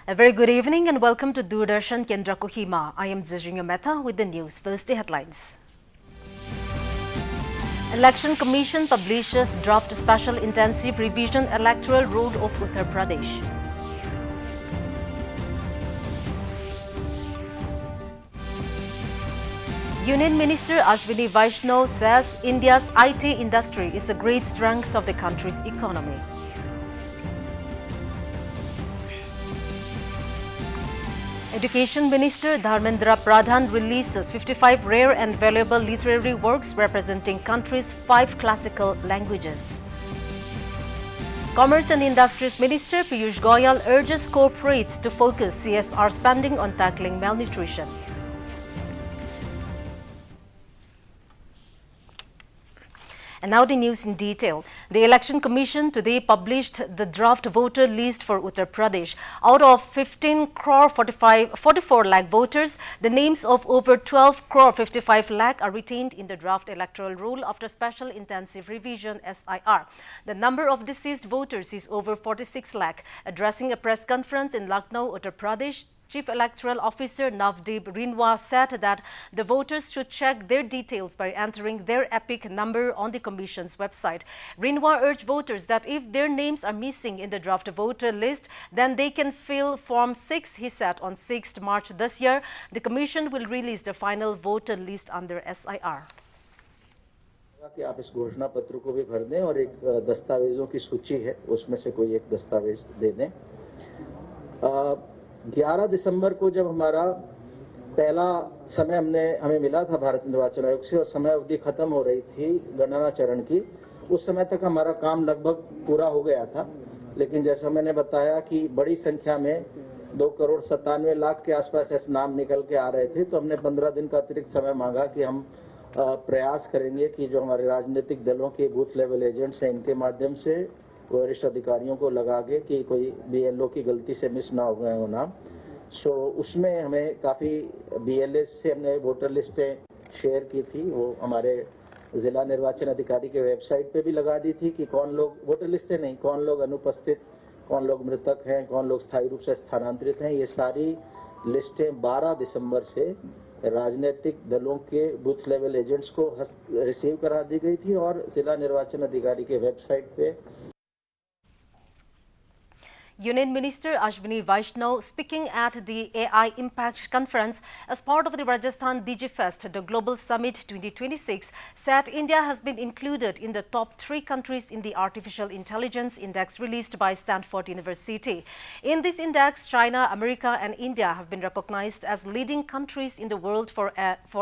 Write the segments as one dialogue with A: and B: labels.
A: A very good evening and welcome to Doordarshan Kendra Kohima. I am Zijinga Mehta with the news. First, the headlines. Election Commission publishes draft special intensive revision electoral roll of Uttar Pradesh. Union Minister Ashwini Vaishnaw says India's IT industry is a great strength of the country's economy. Education Minister Dharmendra Pradhan releases 55 rare and valuable literary works representing country's 5 classical languages. Commerce and Industries Minister Piyush Goyal urges corporates to focus CSR spending on tackling malnutrition. And now the news in detail. The Election Commission today published the draft voter list for Uttar Pradesh. Out of 15 crore 44 lakh voters, the names of over 12 crore 55 lakh are retained in the draft electoral roll after special intensive revision SIR. The number of deceased voters is over 46 lakh. Addressing a press conference in Lucknow, Uttar Pradesh, Chief Electoral Officer Navdeep Rinwa said that the voters should check their details by entering their EPIC number on the Commission's website. Rinwa urged voters that if their names are missing in the draft voter list, then they can fill Form 6, he said, on 6th March this year. The Commission will release the final voter list under SIR.
B: कि आप इस घोषणा पत्र को भी भर दें और एक दस्तावेजों की सूची है उसमें से कोई एक दस्तावेज दे दें। 11 दिसंबर को जब हमारा पहला समय हमें मिला था भारत निर्वाचन आयोग से और समय अवधि खत्म हो रही थी गणना चरण की, उस समय तक हमारा काम लगभग पूरा हो गया था। लेकिन जैसा मैंने बताया कि बड़ी संख्या में 2 करोड़ 97 लाख के आसपास ऐसे नाम निकल के आ रहे थे, तो हमने 15 दिन का अतिरिक्त समय मांगा कि हम प्रयास करेंगे कि जो हमारे राजनीतिक दलों के बूथ लेवल एजेंट्स हैं इनके माध्यम से वरिष्ठ अधिकारियों को लगा के कि कोई बीएलओ की गलती से मिस ना हो गए हो नाम। सो उसमें हमें काफ़ी बीएलएस से हमने वोटर लिस्टें शेयर की थी, वो हमारे जिला निर्वाचन अधिकारी के वेबसाइट पे भी लगा दी थी कि कौन लोग वोटर लिस्टें नहीं, कौन लोग अनुपस्थित, कौन लोग मृतक हैं, कौन लोग स्थायी रूप से स्थानांतरित हैं। ये सारी लिस्टें 12 दिसंबर से राजनीतिक दलों के बूथ लेवल एजेंट्स को रिसीव करा दी गई थी और जिला निर्वाचन अधिकारी के वेबसाइट पे।
A: Union Minister Ashwini Vaishnaw, speaking at the AI Impact Conference as part of the Rajasthan DG Fest, the Global Summit 2026, said India has been included in the top 3 countries in the Artificial Intelligence Index released by Stanford University. In this index, China, America and India have been recognized as leading countries in the world for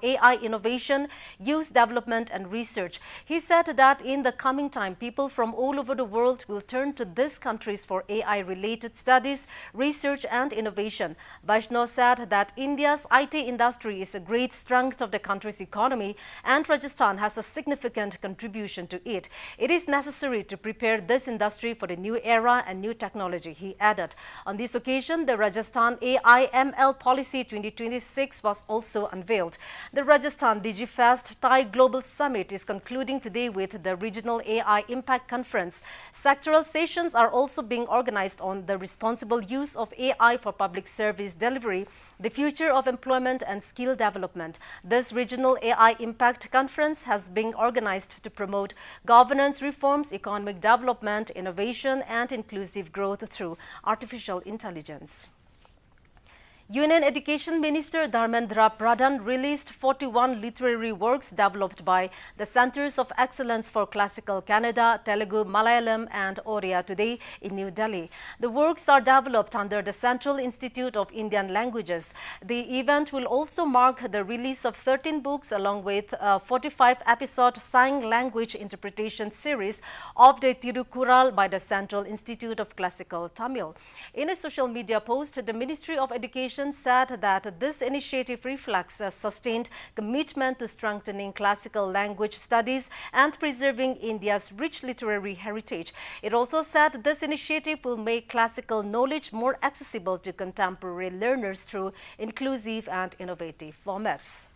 A: AI innovation, use, development and research. He said that in the coming time, people from all over the world will turn to these countries for AI-related studies, research and innovation. Vaishnaw said that India's IT industry is a great strength of the country's economy and Rajasthan has a significant contribution to it. It is necessary to prepare this industry for the new era and new technology, he added. On this occasion, the Rajasthan AI/ML Policy 2026 was also unveiled. The Rajasthan DG Fest Thai Global Summit is concluding today with the Regional AI Impact Conference. Sectoral sessions are also being organized on the responsible use of AI for public service delivery, the future of employment and skill development. This Regional AI Impact Conference has been organized to promote governance reforms, economic development, innovation and inclusive growth through artificial intelligence. Union Education Minister Dharmendra Pradhan released 41 literary works developed by the Centers of Excellence for Classical Kannada, Telugu, Malayalam and Oriya today in New Delhi. The works are developed under the Central Institute of Indian Languages. The event will also mark the release of 13 books along with a 45-episode sign language interpretation series of the Tirukural by the Central Institute of Classical Tamil. In a social media post, the Ministry of Education said that this initiative reflects a sustained commitment to strengthening classical language studies and preserving India's rich literary heritage. It also said this initiative will make classical knowledge more accessible to contemporary learners through inclusive and innovative formats.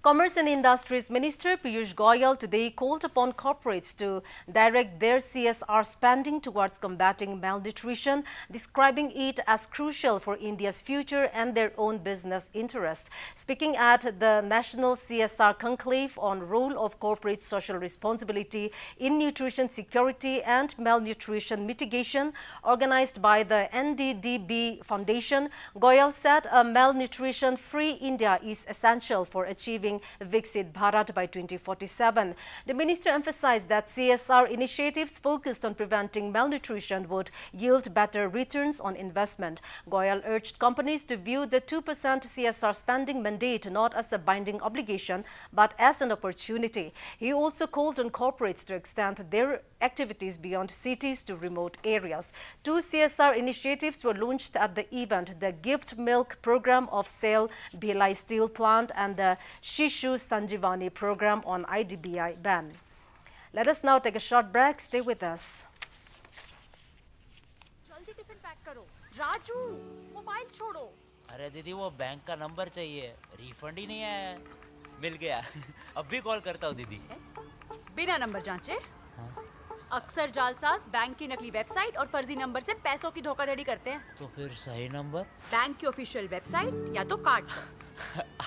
A: Commerce and Industries Minister Piyush Goyal today called upon corporates to direct their CSR spending towards combating malnutrition, describing it as crucial for India's future and their own business interest. Speaking at the National CSR Conclave on role of corporate social responsibility in nutrition security and malnutrition mitigation, organized by the NDDB Foundation, Goyal said a malnutrition-free India is essential for achieving Viksit Bharat by 2047. The minister emphasized that CSR initiatives focused on preventing malnutrition would yield better returns on investment. Goyal urged companies to view the 2% CSR spending mandate not as a binding obligation but as an opportunity. He also called on corporates to extend their activities beyond cities to remote areas. 2 CSR initiatives were launched at the event: the Gift Milk Program of SAIL Bhilai Steel Plant and the Shishu Sanjivani Program on IDBI ban. Let us now take a short break. Stay with us.
C: जल्दी tiffin pack करो। Raju, mobile छोड़ो।
D: अरे दीदी वो bank का number चाहिए, refund ही नहीं आया है। मिल गया। अब भी कॉल करता हूँ दीदी।
C: बिना नंबर जांचे? अक्सर जालसाज बैंक की नकली वेबसाइट और फर्जी नंबर से पैसों की धोखाधड़ी करते हैं।
D: तो फिर सही नंबर?
C: बैंक की ऑफिशियल वेबसाइट या तो कार्ड पर।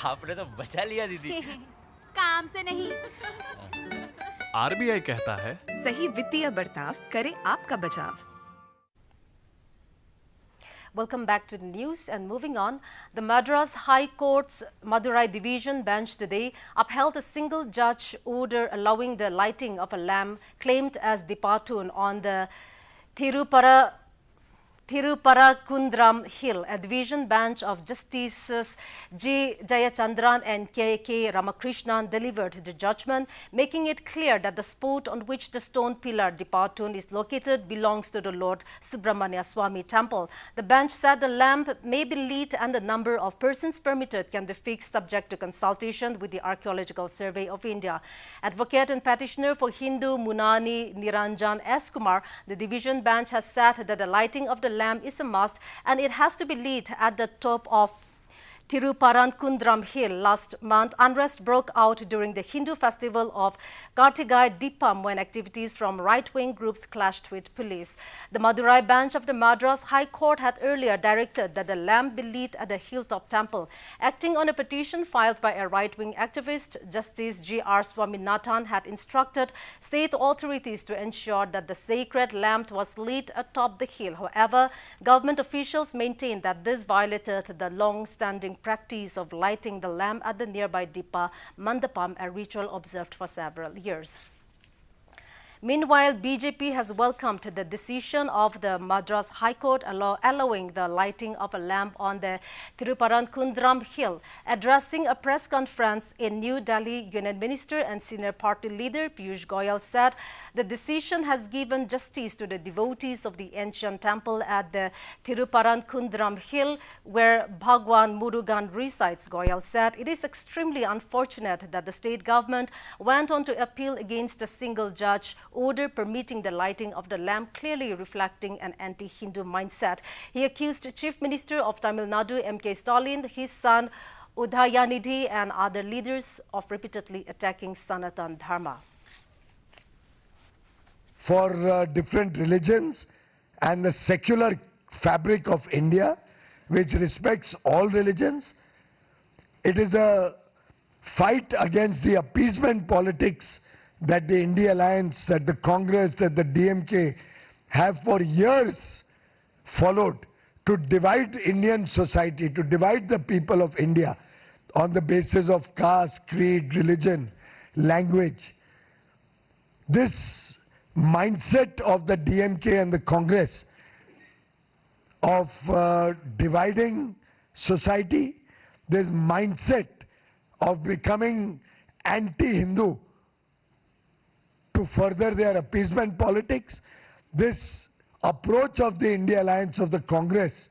D: आपने तो बचा लिया दीदी।
C: काम से नहीं।
E: आरबीआई कहता है,
F: सही वित्तीय बर्ताव करे आपका बचाव।
A: Welcome back to the news, and moving on, the Madras High Court's Madurai Division bench today upheld a single judge order allowing the lighting of a lamp claimed as Dipatun on the Thiruparakundram Hill. A division bench of Justices G. Jayachandran and K. Ramakrishnan delivered the judgment, making it clear that the spot on which the stone pillar Dipatun is located belongs to the Lord Subramania Swami temple. The bench said the lamp may be lit and the number of persons permitted can be fixed subject to consultation with the Archaeological Survey of India. Advocate and petitioner for Hindu Munani Niranjan S. Kumar, the division bench has said that the lighting of the lamp is a must and it has to be lit at the top of Thiruparakundram Hill. Last month, unrest broke out during the Hindu festival of Kartigai Deepam when activities from right-wing groups clashed with police. The Madurai bench of the Madras High Court had earlier directed that the lamp be lit at the hilltop temple. Acting on a petition filed by a right-wing activist, Justice G.R. Swaminathan had instructed state authorities to ensure that the sacred lamp was lit atop the hill. However, government officials maintained that this violated the long-standing practice of lighting the lamp at the nearby Dipa Mandapam, a ritual observed for several years. Meanwhile, BJP has welcomed the decision of the Madras High Court allowing the lighting of a lamp on the Thiruparakundram Hill. Addressing a press conference in New Delhi, Union Minister and Senior Party Leader Piyush Goyal said the decision has given justice to the devotees of the ancient temple at the Thiruparakundram Hill, where Bhagwan Murugan resides. Goyal said it is extremely unfortunate that the state government went on to appeal against a single judge order permitting the lighting of the lamp, clearly reflecting an anti-Hindu mindset. He accused Chief Minister of Tamil Nadu, M.K. Stalin, his son Udayanidhi and other leaders of repeatedly attacking Sanatan Dharma.
G: For different religions and the secular fabric of India, which respects all religions, it is a fight against the appeasement politics that the India Alliance, that the Congress, that the DMK have for years followed to divide Indian society, to divide the people of India on the basis of caste, creed, religion, language. This mindset of the DMK and the Congress of dividing society, this mindset of becoming anti-Hindu to further their appeasement politics, this approach of the India Alliance of the Congress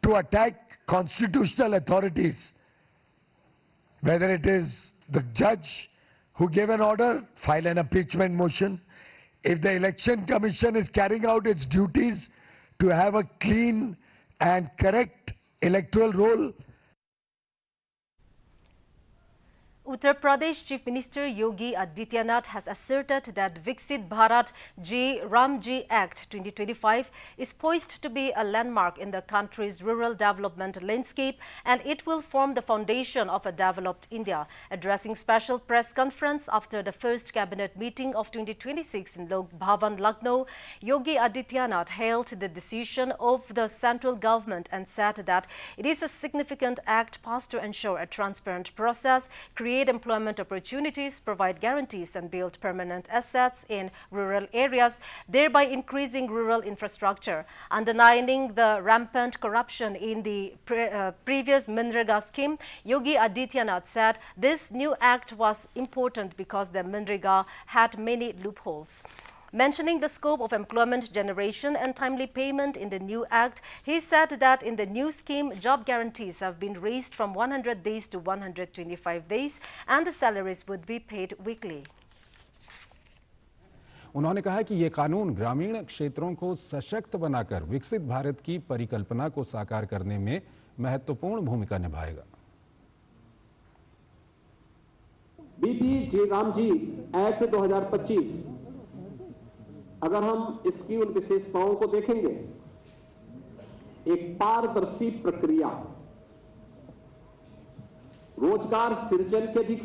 G: to attack constitutional authorities, whether it is the judge who gave an order, file an impeachment motion. If the Election Commission is carrying out its duties to have a clean and correct electoral roll,
A: Uttar Pradesh Chief Minister Yogi Adityanath has asserted that Viksit Bharat Ji Ramji Act 2025 is poised to be a landmark in the country's rural development landscape, and it will form the foundation of a developed India. Addressing special press conference after the first cabinet meeting of 2026 in Lok Bhavan, Lucknow, Yogi Adityanath hailed the decision of the central government and said that it is a significant act passed to ensure a transparent process, create employment opportunities, provide guarantees and build permanent assets in rural areas, thereby increasing rural infrastructure. Underlining the rampant corruption in the previous Manrega scheme, Yogi Adityanath said this new act was important because the Manrega had many loopholes. Mentioning the scope of employment generation and timely payment in the new act, he said that in the new scheme, job guarantees have been raised from 100 days to 125 days and the salaries would be paid weekly.
E: उन्होंने कहा कि ये कानून ग्रामीण क्षेत्रों को सशक्त बनाकर विकसित भारत की परिकल्पना को साकार करने में महत्वपूर्ण भूमिका निभाएगा।
H: बीपी जी राम जी एक्ट 2025 अगर हम इसकी उन विशेषताओं को देखेंगे, एक पारदर्शी प्रक्रिया, रोजगार सृजन के अधिक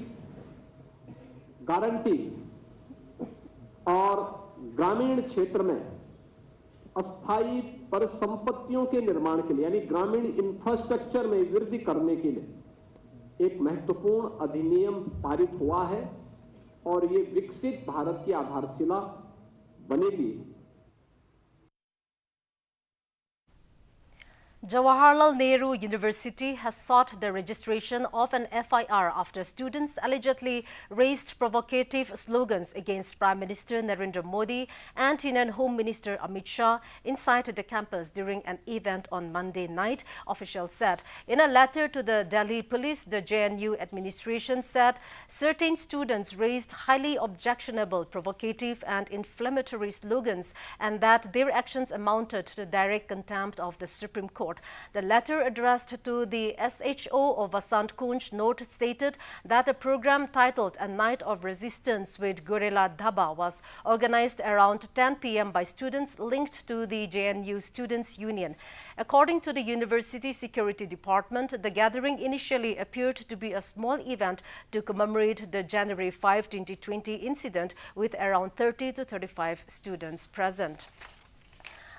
H: गारंटी और ग्रामीण क्षेत्र में अस्थायी परिसंपत्तियों के निर्माण के लिए यानी ग्रामीण इंफ्रास्ट्रक्चर में वृद्धि करने के लिए एक महत्वपूर्ण अधिनियम पारित हुआ है और ये विकसित भारत की आधारशिला बनेगी।
A: Jawaharlal Nehru University has sought the registration of an FIR after students allegedly raised provocative slogans against Prime Minister Narendra Modi and Union Home Minister Amit Shah inside the campus during an event on Monday night, officials said. In a letter to the Delhi police, the JNU administration said certain students raised highly objectionable, provocative and inflammatory slogans and that their actions amounted to direct contempt of the Supreme Court. The letter addressed to the SHO of Vasant Kunj note stated that a program titled A Night of Resistance with Gorilla Dhaba was organized around 10 p.m. by students linked to the JNU Students' Union. According to the University Security Department, the gathering initially appeared to be a small event to commemorate the January 5, 2020 incident with around 30 to 35 students present.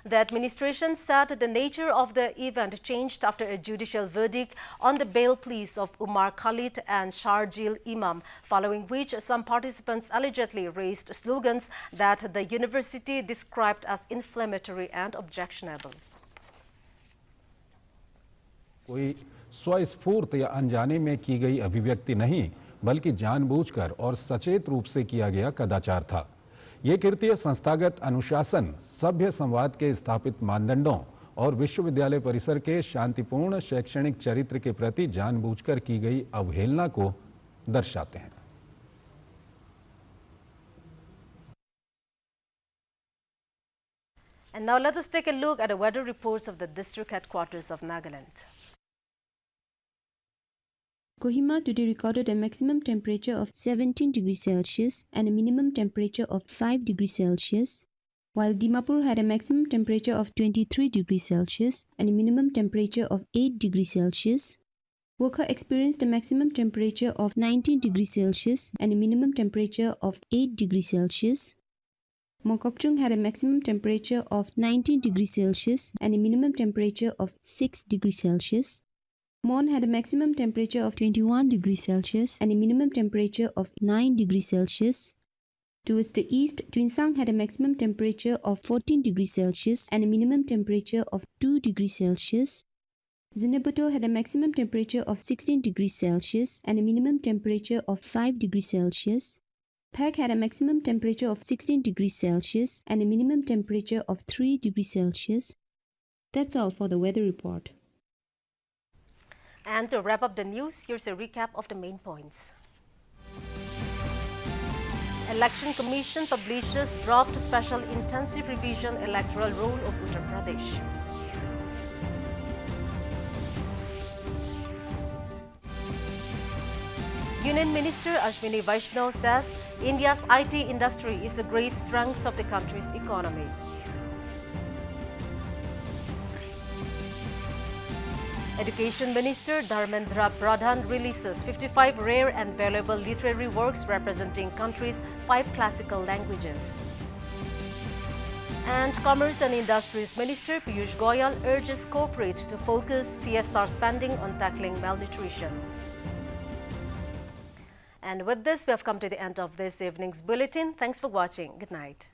A: The administration said the nature of the event changed after a judicial verdict on the bail pleas of Umar Khalid and Sharjil Imam, following which some participants allegedly raised slogans that the university described as inflammatory and objectionable.
E: कोई स्वस्फूर्त या अनजाने में की गई अभिव्यक्ति नहीं, बल्कि जानबूझकर और सचेत रूप से किया गया कदाचार था। ये कृत्य संस्थागत अनुशासन, सभ्य संवाद के स्थापित मानदंडों और विश्वविद्यालय परिसर के शांतिपूर्ण शैक्षणिक चरित्र के प्रति जानबूझकर की गई अवहेलना को दर्शाते हैं।
A: And now let us take a look at the weather reports of the district headquarters of Nagaland.
I: Kohima today recorded a maximum temperature of 17 degrees Celsius and a minimum temperature of 5 degrees Celsius, while Dimapur had a maximum temperature of 23 degrees Celsius and a minimum temperature of 8 degrees Celsius. Wokha experienced a maximum temperature of 19 degrees Celsius and a minimum temperature of 8 degrees Celsius. Mongkokchung had a maximum temperature of 19 degrees Celsius and a minimum temperature of 6 degrees Celsius. Mon had a maximum temperature of 21 degrees Celsius and a minimum temperature of 9 degrees Celsius. Towards the east, Twinsang had a maximum temperature of 14 degrees Celsius and a minimum temperature of 2 degrees Celsius. Zinabuto had a maximum temperature of 16 degrees Celsius and a minimum temperature of 5 degrees Celsius. Phek had a maximum temperature of 16 degrees Celsius and a minimum temperature of 3 degrees Celsius. That's all for the weather report.
A: And to wrap up the news, here's a recap of the main points. Election Commission publishes draft special intensive revision electoral roll of Uttar Pradesh. Union Minister Ashwini Vaishnaw says India's IT industry is a great strength of the country's economy. Education Minister Dharmendra Pradhan releases 55 rare and valuable literary works representing country's 5 classical languages. And Commerce and Industries Minister Piyush Goyal urges corporate to focus CSR spending on tackling malnutrition. And with this, we have come to the end of this evening's bulletin. Thanks for watching. Good night.